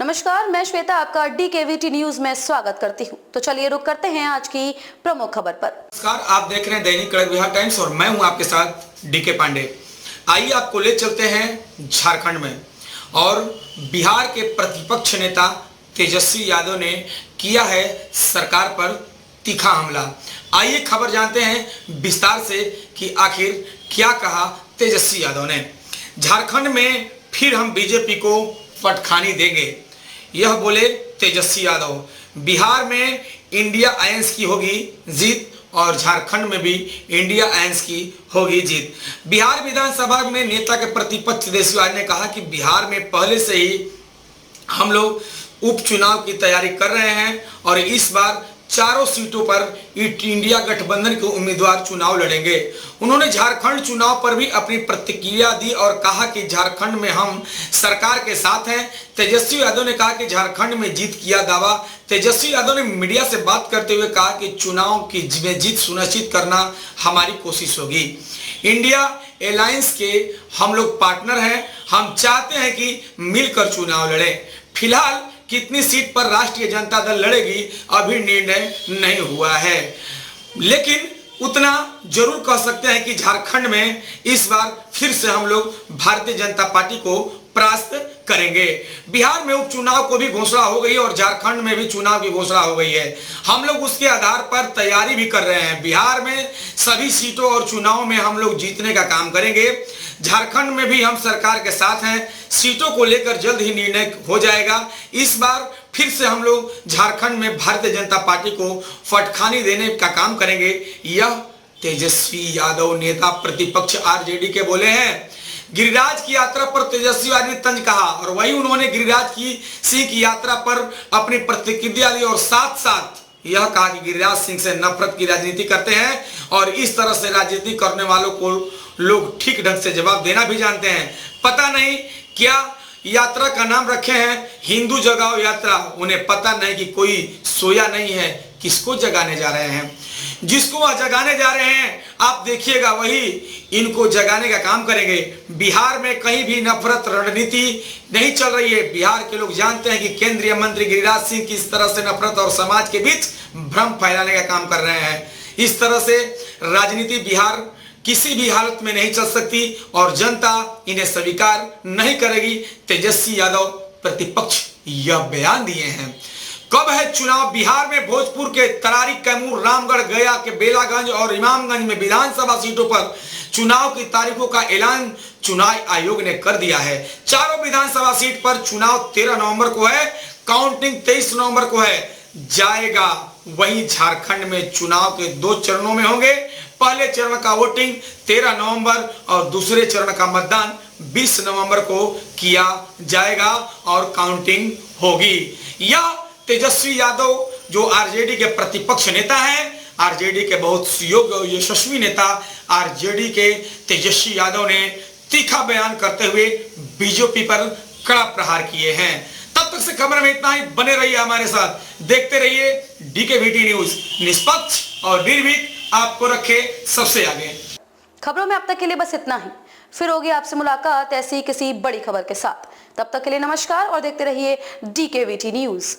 नमस्कार, मैं श्वेता आपका DKVT न्यूज में स्वागत करती हूं। तो चलिए रुक करते हैं आज की प्रमुख खबर पर। नमस्कार, आप देख रहे हैं दैनिक कड़क बिहार टाइम्स और मैं हूं आपके साथ DK पांडे। आइए आपको ले चलते हैं झारखंड में। और बिहार के प्रतिपक्ष नेता तेजस्वी यादव ने किया है सरकार पर तीखा हमला। आइए खबर जानते हैं विस्तार से कि आखिर क्या कहा तेजस्वी यादव ने। झारखंड में फिर हम बीजेपी को पटखानी देंगे, यह बोले तेजस्वी यादव। बिहार में इंडिया अलायंस की होगी जीत और झारखंड में भी इंडिया अलायंस की होगी जीत। बिहार विधानसभा में नेता के प्रतिपक्ष तेजस्वी यादव ने कहा कि बिहार में पहले से ही हम लोग उपचुनाव की तैयारी कर रहे हैं और इस बार चारों सीटों पर इंडिया गठबंधन के उम्मीदवार चुनाव लड़ेंगे। उन्होंने झारखंड चुनाव पर भी अपनी प्रतिक्रिया दी और कहा कि झारखंड में हम सरकार के साथ हैं। तेजस्वी यादव ने कहा कि झारखंड में जीत किया दावा। तेजस्वी यादव ने मीडिया से बात करते हुए कहा कि चुनाव की में जीत सुनिश्चित करना हमारी कोशिश होगी। इंडिया अलायंस के हम लोग पार्टनर हैं, हम चाहते हैं कि मिलकर चुनाव लड़ें। फिलहाल कितनी सीट पर राष्ट्रीय जनता दल लड़ेगी अभी निर्णय नहीं हुआ है, लेकिन उतना जरूर कह सकते हैं कि झारखंड में इस बार फिर से हम लोग भारतीय जनता पार्टी को परास्त करेंगे। बिहार में उपचुनाव को भी घोषणा हो गई और झारखंड में भी चुनाव की घोषणा हो गई है। हम लोग उसके आधार पर तैयारी भी कर रहे हैं। बिहार में सभी सीटों और चुनाव में हम लोग जीतने का काम करेंगे। झारखंड में भी हम सरकार के साथ हैं। सीटों को लेकर जल्द ही निर्णय हो जाएगा। इस बार फिर से हम लोग झारखंड में भारतीय जनता पार्टी को फटखानी देने का काम करेंगे, यह तेजस्वी यादव नेता प्रतिपक्ष आरजेडी के बोले हैं। गिरिराज की यात्रा पर तेजस्वी यादव ने तंज कहा और वही उन्होंने गिरिराज की सिंह की यात्रा पर अपनी प्रतिक्रिया दी और साथ साथ यह कहा कि गिरिराज सिंह से नफरत की राजनीति करते हैं और इस तरह से राजनीति करने वालों को लोग ठीक ढंग से जवाब देना भी जानते हैं। पता नहीं क्या यात्रा का नाम रखे हैं हिंदू जगाओ यात्रा। उन्हें पता नहीं कि कोई सोया नहीं है, किसको जगाने जा रहे हैं। जिसको वह जगाने जा रहे हैं आप देखिएगा वही इनको जगाने का काम करेंगे। बिहार में कहीं भी नफरत रणनीति नहीं चल रही है। बिहार के लोग जानते हैं कि केंद्रीय मंत्री गिरिराज सिंह किस तरह से नफरत और समाज के बीच भ्रम फैलाने का काम कर रहे हैं। इस तरह से राजनीति बिहार किसी भी हालत में नहीं चल सकती और जनता इन्हें स्वीकार नहीं करेगी। तेजस्वी यादव प्रतिपक्ष यह बयान दिए हैं। कब है चुनाव? बिहार में भोजपुर के तरारी, कैमूर, रामगढ़, गया के बेलागंज और इमामगंज में विधानसभा सीटों पर चुनाव की तारीखों का ऐलान चुनाव आयोग ने कर दिया है। चारों विधानसभा सीट पर चुनाव 13 नवंबर को है, काउंटिंग 23 नवंबर को है जाएगा। वहीं झारखंड में चुनाव के 2 चरणों में होंगे। पहले चरण का वोटिंग 13 नवंबर और दूसरे चरण का मतदान 20 नवंबर को किया जाएगा और काउंटिंग होगी। यह तेजस्वी यादव जो आरजेडी के प्रतिपक्ष नेता हैं, आरजेडी के बहुत योग्य और यशस्वी नेता आरजेडी के तेजस्वी यादव ने तीखा बयान करते हुए बीजेपी पर कड़ा प्रहार किए हैं। तब तक से खबर में इतना ही। बने रहिए हमारे साथ, देखते रहिए DKVT न्यूज, निष्पक्ष और निर्भीक आपको रखे सबसे आगे। खबरों में अब तक के लिए बस इतना ही। फिर होगी आपसे मुलाकात ऐसी किसी बड़ी खबर के साथ। तब तक के लिए नमस्कार और देखते रहिए DKVT न्यूज।